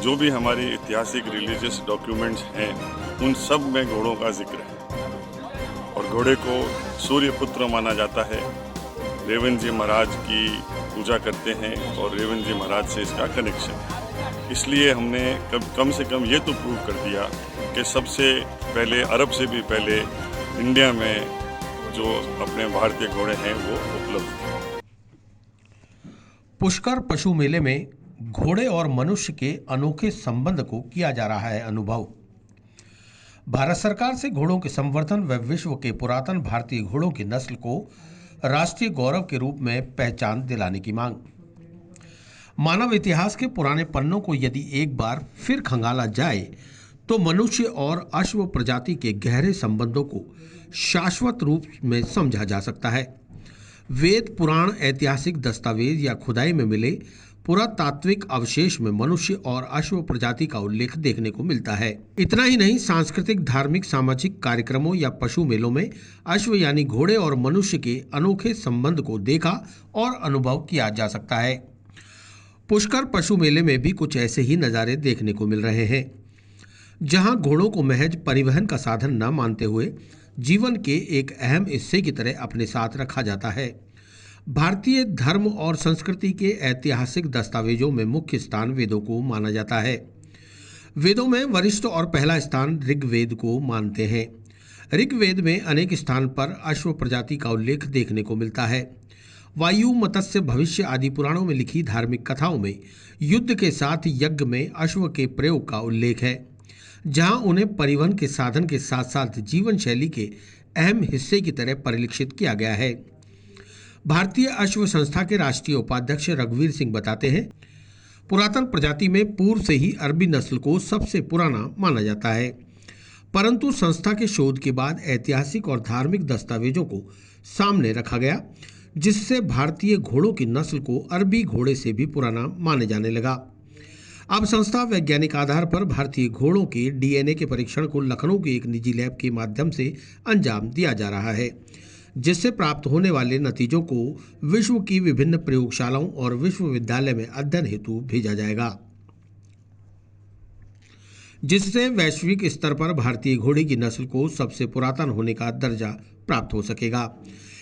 जो भी हमारी ऐतिहासिक रिलीजियस डॉक्यूमेंट्स हैं उन सब में घोड़ों का जिक्र है। और घोड़े को सूर्य पुत्र माना जाता है। रेवण जी महाराज की पूजा करते हैं और रेवण जी महाराज से इसका कनेक्शन है। इसलिए हमने कम से कम ये तो प्रूव कर दिया कि सबसे पहले, अरब से भी पहले इंडिया में जो अपने भारतीय घोड़े हैं वो उपलब्ध हैं। पुष्कर पशु मेले में घोड़े और मनुष्य के अनोखे संबंध को किया जा रहा है अनुभव। भारत सरकार से घोड़ों के संवर्धन व विश्व के पुरातन भारतीय घोड़ों की नस्ल को राष्ट्रीय गौरव के रूप में पहचान दिलाने की मांग। मानव इतिहास के पुराने पन्नों को यदि एक बार फिर खंगाला जाए तो मनुष्य और अश्व प्रजाति के गहरे संबंधों को शाश्वत रूप में समझा जा सकता है। वेद, पुराण, ऐतिहासिक दस्तावेज या खुदाई में मिले पुरातात्विक अवशेष में मनुष्य और अश्व प्रजाति का उल्लेख देखने को मिलता है। इतना ही नहीं, सांस्कृतिक, धार्मिक, सामाजिक कार्यक्रमों या पशु मेलों में अश्व यानी घोड़े और मनुष्य के अनोखे संबंध को देखा और अनुभव किया जा सकता है। पुष्कर पशु मेले में भी कुछ ऐसे ही नज़ारे देखने को मिल रहे हैं, जहां घोड़ों को महज परिवहन का साधन न मानते हुए जीवन के एक अहम हिस्से की तरह अपने साथ रखा जाता है। भारतीय धर्म और संस्कृति के ऐतिहासिक दस्तावेजों में मुख्य स्थान वेदों को माना जाता है। वेदों में वरिष्ठ और पहला स्थान ऋग्वेद को मानते हैं। ऋग्वेद में अनेक स्थान पर अश्व प्रजाति का उल्लेख देखने को मिलता है। वायु, मत्स्य, भविष्य आदि पुराणों में लिखी धार्मिक कथाओं में युद्ध के साथ यज्ञ में अश्व के प्रयोग का उल्लेख है, जहां उन्हें परिवहन के साधन के साथ साथ जीवन शैली के अहम हिस्से की तरह परिलक्षित किया गया है। भारतीय अश्व संस्था के राष्ट्रीय उपाध्यक्ष रघुवीर सिंह बताते हैं, पुरातन प्रजाति में पूर्व से ही अरबी नस्ल को सबसे पुराना माना जाता है, परंतु संस्था के शोध के बाद ऐतिहासिक और धार्मिक दस्तावेजों को सामने रखा गया, जिससे भारतीय घोड़ों की नस्ल को अरबी घोड़े से भी पुराना माने जाने लगा। अब संस्था वैज्ञानिक आधार पर भारतीय घोड़ों के डीएनए के परीक्षण को लखनऊ के एक निजी लैब के माध्यम से अंजाम दिया जा रहा है, जिससे प्राप्त होने वाले नतीजों को विश्व की विभिन्न प्रयोगशालाओं और विश्वविद्यालय में अध्ययन हेतु भेजा जाएगा, जिससे वैश्विक स्तर पर भारतीय घोड़े की नस्ल को सबसे पुरातन होने का दर्जा प्राप्त हो सकेगा।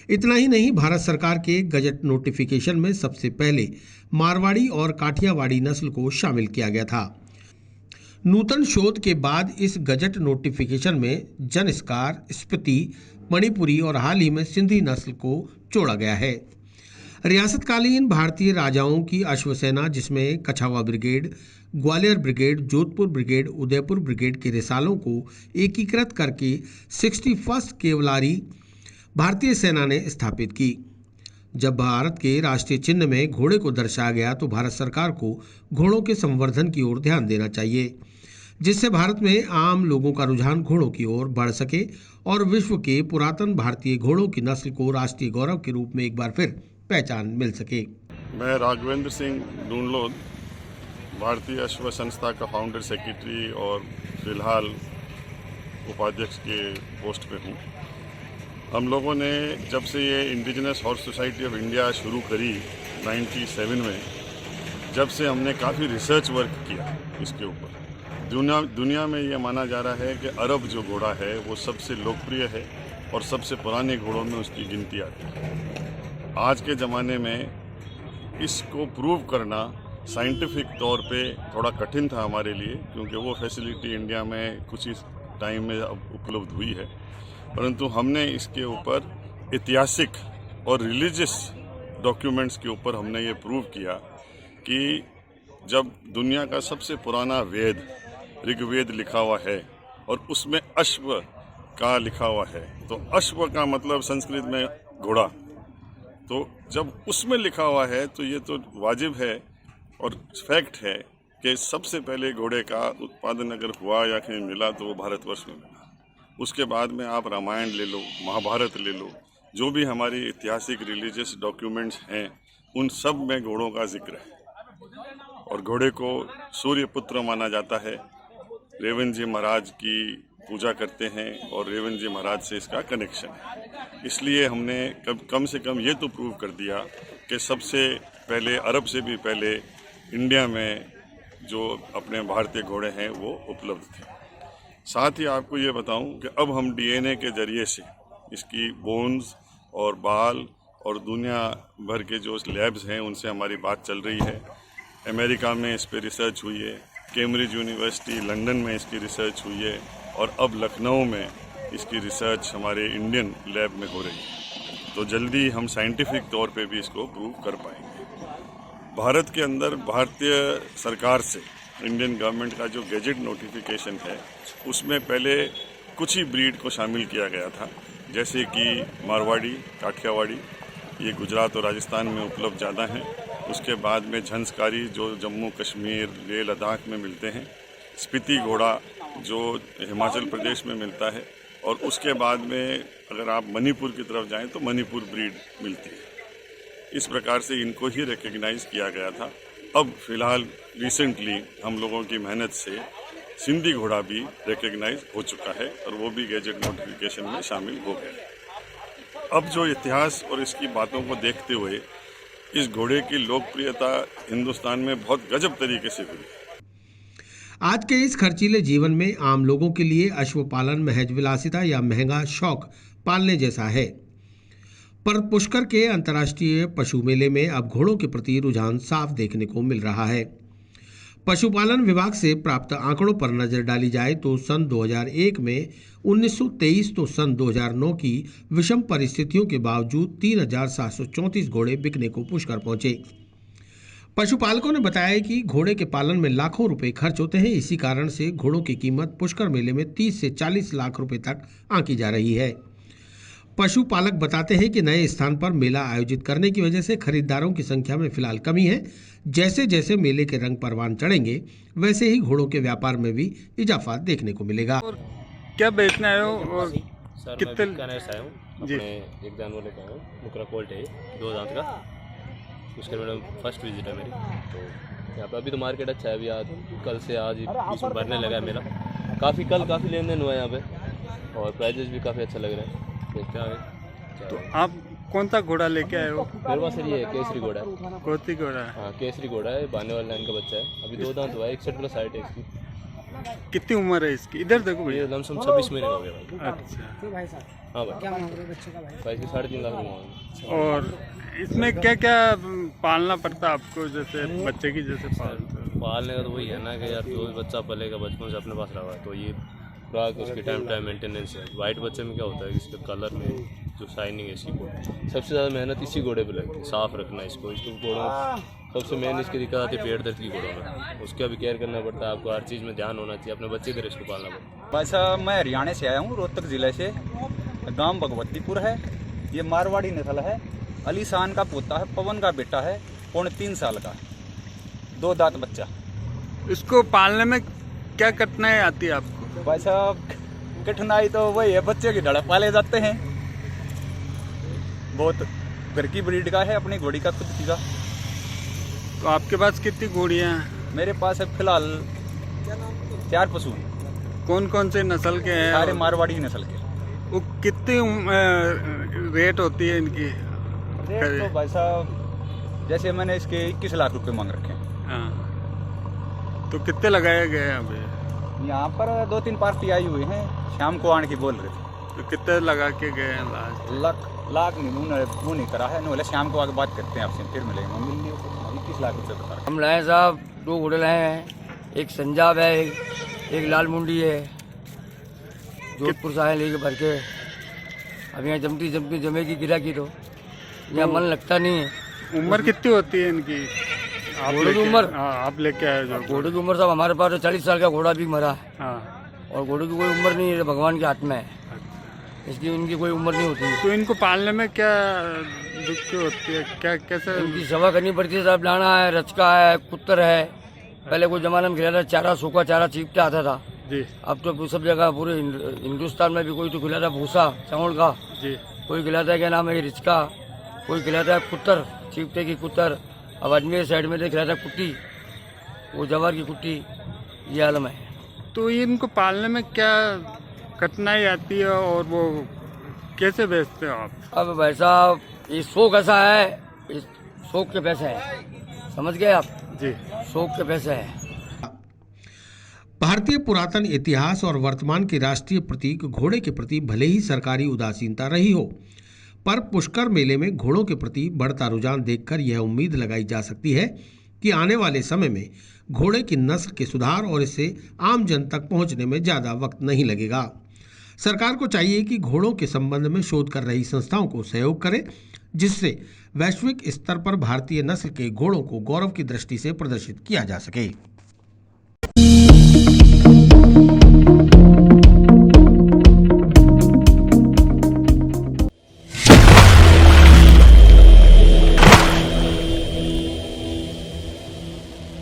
इतना ही नहीं, भारत सरकार के गजट नोटिफिकेशन में सबसे पहले मारवाड़ी और काठियावाड़ी नस्ल को शामिल किया गया था। नूतन शोध के बाद इस गजट नोटिफिकेशन में जन्स्कार, स्पीति, मणिपुरी और हाल ही में सिंधी नस्ल को जोड़ा गया है। रियासतकालीन भारतीय राजाओं की अश्वसेना, जिसमें Kachhawa brigade, Gwalior brigade, Jodhpur brigade, Udaipur brigade के रिसालों को एकीकृत करके 61st कैवलरी भारतीय सेना ने स्थापित की। जब भारत के राष्ट्रीय चिन्ह में घोड़े को दर्शाया गया तो भारत सरकार को घोड़ों के संवर्धन की ओर ध्यान देना चाहिए, जिससे भारत में आम लोगों का रुझान घोड़ों की ओर बढ़ सके और विश्व के पुरातन भारतीय घोड़ों की नस्ल को राष्ट्रीय गौरव के रूप में एक बार फिर पहचान मिल सके। मैं राघवेंद्र सिंह ढूंढलोद, भारतीय अश्व संस्था का फाउंडर सेक्रेटरी और फिलहाल उपाध्यक्ष के पोस्ट पे हूँ। हम लोगों ने जब से ये indigenous horse society of India शुरू करी 97 में, जब से हमने काफ़ी रिसर्च वर्क किया इसके ऊपर। दुनिया में ये माना जा रहा है कि अरब जो घोड़ा है वो सबसे लोकप्रिय है और सबसे पुराने घोड़ों में उसकी गिनती आती है। आज के ज़माने में इसको प्रूव करना साइंटिफिक तौर पे थोड़ा कठिन था हमारे लिए, क्योंकि वो फैसिलिटी इंडिया में कुछ ही टाइम में अब उपलब्ध हुई है। परंतु हमने इसके ऊपर ऐतिहासिक और रिलीजियस डॉक्यूमेंट्स के ऊपर हमने ये प्रूव किया कि जब दुनिया का सबसे पुराना वेद ऋग्वेद लिखा हुआ है और उसमें अश्व का लिखा हुआ है, तो अश्व का मतलब संस्कृत में घोड़ा, तो जब उसमें लिखा हुआ है तो ये तो वाजिब है और फैक्ट है कि सबसे पहले घोड़े का उत्पादन अगर हुआ या कहीं मिला तो वो भारतवर्ष में मिला। उसके बाद में आप रामायण ले लो, महाभारत ले लो, जो भी हमारी ऐतिहासिक रिलीजियस डॉक्यूमेंट्स हैं उन सब में घोड़ों का जिक्र है। और घोड़े को सूर्य पुत्र माना जाता है। रेवण जी महाराज की पूजा करते हैं और रेवण जी महाराज से इसका कनेक्शन है। इसलिए हमने कम से कम ये तो प्रूव कर दिया कि सबसे पहले, अरब से भी पहले इंडिया में जो अपने भारतीय घोड़े हैं वो उपलब्ध थे। साथ ही आपको ये बताऊं कि अब हम डीएनए के ज़रिए से इसकी बोन्स और बाल और दुनिया भर के जो लैब्स हैं उनसे हमारी बात चल रही है। अमेरिका में इस पर रिसर्च हुई है, कैम्ब्रिज यूनिवर्सिटी लंदन में इसकी रिसर्च हुई है और अब लखनऊ में इसकी रिसर्च हमारे इंडियन लैब में हो रही है। तो जल्दी हम साइंटिफिक तौर पे भी इसको प्रूव कर पाएंगे। भारत के अंदर भारतीय सरकार से इंडियन गवर्नमेंट का जो गैजेट नोटिफिकेशन है उसमें पहले कुछ ही ब्रीड को शामिल किया गया था, जैसे कि मारवाड़ी, काठियावाड़ी, ये गुजरात और राजस्थान में उपलब्ध ज़्यादा हैं। उसके बाद में झंसकारी जो जम्मू कश्मीर, लेह लद्दाख में मिलते हैं, स्पीति घोड़ा जो हिमाचल प्रदेश में मिलता है, और उसके बाद में अगर आप मणिपुर की तरफ जाएं तो मणिपुर ब्रीड मिलती है। इस प्रकार से इनको ही रिकग्नाइज किया गया था। अब फिलहाल रिसेंटली हम लोगों की मेहनत से सिंधी घोड़ा भी रिकग्नाइज हो चुका है और वो भी गैजेट नोटिफिकेशन में शामिल हो गया। अब जो इतिहास और इसकी बातों को देखते हुए इस घोड़े की लोकप्रियता हिंदुस्तान में बहुत गजब तरीके से हुई। आज के इस खर्चीले जीवन में आम लोगों के लिए अश्वपालन महज विलासिता या महंगा शौक पालने जैसा है, पर पुष्कर के अंतर्राष्ट्रीय पशु मेले में अब घोड़ों के प्रति रुझान साफ देखने को मिल रहा है। पशुपालन विभाग से प्राप्त आंकड़ों पर नजर डाली जाए तो सन 2001 में 1923 तो सन 2009 की विषम परिस्थितियों के बावजूद 3,734 घोड़े बिकने को पुष्कर पहुंचे। पशुपालकों ने बताया कि घोड़े के पालन में लाखों रुपए खर्च होते हैं। इसी कारण से घोड़ों की कीमत पुष्कर मेले में 30 से 40 लाख रुपए तक आंकी जा रही है। पशुपालक बताते हैं कि नए स्थान पर मेला आयोजित करने की वजह से खरीदारों की संख्या में फिलहाल कमी है। जैसे जैसे मेले के रंग परवान चढ़ेंगे वैसे ही घोड़ों के व्यापार में भी इजाफा देखने को मिलेगा। और क्या बेचना है और सर कितने मैं बीकानेर से आया हूँ, जी। अपने एक जानवर लेकर आया हूँ, मुकरा कोल्ट है 2 दांत का। उसके मैडम फर्स्ट विजिट है मेरी, तो यहाँ पे अभी तो मार्केट अच्छा है। अभी आज कल से आज इसमें भरने लगा है मेरा, काफ़ी लेन देन हुआ है यहाँ पे और प्राइजेस भी काफ़ी अच्छा लग रहा है। देखते हैं आगे। तो आप कौन सा घोड़ा लेके आए हो? मेरे पास ये है केसरी घोड़ा है। कोती घोड़ा है। हाँ केसरी घोड़ा है, बाने वाले लाइन का बच्चा है। अभी 2 दांत हुआ है, 61+ हाइट है इसकी। कितनी उम्र है इसकी? इधर देखो ये भैया। लमसम 26 महीने का हो गया भाई। अच्छा। हाँ भाई, भाई की 3.5 लाख रुपये। और इसमें क्या क्या पालना पड़ता है आपको, जैसे बच्चे की जैसे पालते हो? पालने का तो वही है ना कि यार जो भी बच्चा पलेगा बचपन से अपने पास रहा है, तो ये खुराक उसकी टाइम मेंटेनेंस है। वाइट बच्चे में क्या होता है, इसके कलर में जो शाइनिंग है इसकी, सबसे ज़्यादा मेहनत इसी घोड़े पे लगती है, साफ़ रखना इसको घोड़ों। सबसे मेन इसकी दिक्कत आती है पेट दर्द की घोड़ों में, उसका भी केयर करना पड़ता है आपको, हर चीज़ में ध्यान होना चाहिए, अपने बच्चे की तरह इसको पालना पड़ता है। भाई साहब मैं हरियाणा से आया हूँ, रोहतक ज़िले से, गांव भगवतीपुर है। ये मारवाड़ी नस्ल है। अली शान का पोता है, पवन का बेटा है, 3.5 साल का, 2 दांत बच्चा। इसको पालने में क्या कठिनाई आती है आपको? भाई साहब कठिनाई तो वही है, बच्चे की ढड़क पाले जाते हैं। बहुत घर की ब्रीड का है, अपनी घोड़ी का खुद की का। तो आपके पास कितनी घोड़ियाँ हैं? मेरे पास है फिलहाल 4 पशु, कौन कौन से नस्ल के हैं? सारे मारवाड़ी नस्ल के। वो कितनी रेट होती है इनकी? रेट तो भाई साहब जैसे मैंने इसके 21 लाख रुपए मांग रखे हैं। हाँ। तो कितने लगाए गए हैं अभी? यहाँ पर 2-3 पार्टी आई हुई हैं, शाम को आने की बोल रहे थे। तो कितने लगा के गए हैं लास्ट? लाख नहीं, वो नहीं करा है। बोले शाम को आगे बात करते हैं आपसे, फिर मिलेंगे। मिल लिए 21 लाख रुपये बता रहे। हम लाए साहब 2 घोड़े लाए हैं, एक संजाब है, एक लाल मुंडी है, जोधपुर से आए लेके भर के। अब यहाँ जमती जमेगी गिरा की, तो यहाँ मन लगता नहीं है। उम्र कितनी होती है इनकी? घोड़े की उम्र? हाँ, आप लेके आए जो घोड़े की उम्र साहब हमारे पास तो 40 साल का घोड़ा भी मरा है। हाँ। और घोड़े की कोई उम्र नहीं है, भगवान के हाथ में है, इसकी इनकी कोई उम्र नहीं होती है। तो इनको पालने में क्या दिक्कत होती है? क्या कैसे? इनकी सेवा करनी पड़ती है साहब। लाना है, रचका है, कुत्तर है। पहले कोई जमाने में खिलाता चारा, सूखा चारा चीपता आता था जी। अब तो सब जगह पूरे हिंदुस्तान में भी कोई तो खिलाता भूसा चावल का जी। कोई खिलाता है क्या नाम है रिचका, कोई खिलाता है कुत्तर, चीपते की कुत्तर। अब अजमेर साइड में खिलाता है कुट्टी, वो जवार की कुट्टी। ये आलम है। तो इनको पालने में क्या कठिनाई आती है और वो कैसे बेचते हो आप? अब भाई साहब ये शौक ऐसा है, इस शौक के पैसे हैं, समझ गए आप? जी। शौक के पैसे हैं। भारतीय पुरातन इतिहास और वर्तमान के राष्ट्रीय प्रतीक घोड़े के प्रति भले ही सरकारी उदासीनता रही हो, पर पुष्कर मेले में घोड़ों के प्रति बढ़ता रुझान देखकर यह उम्मीद लगाई जा सकती है कि आने वाले समय में घोड़े की नस्ल के सुधार और इससे आम जन तक पहुंचने में ज़्यादा वक्त नहीं लगेगा। सरकार को चाहिए कि घोड़ों के संबंध में शोध कर रही संस्थाओं को सहयोग करे, जिससे वैश्विक स्तर पर भारतीय नस्ल के घोड़ों को गौरव की दृष्टि से प्रदर्शित किया जा सके।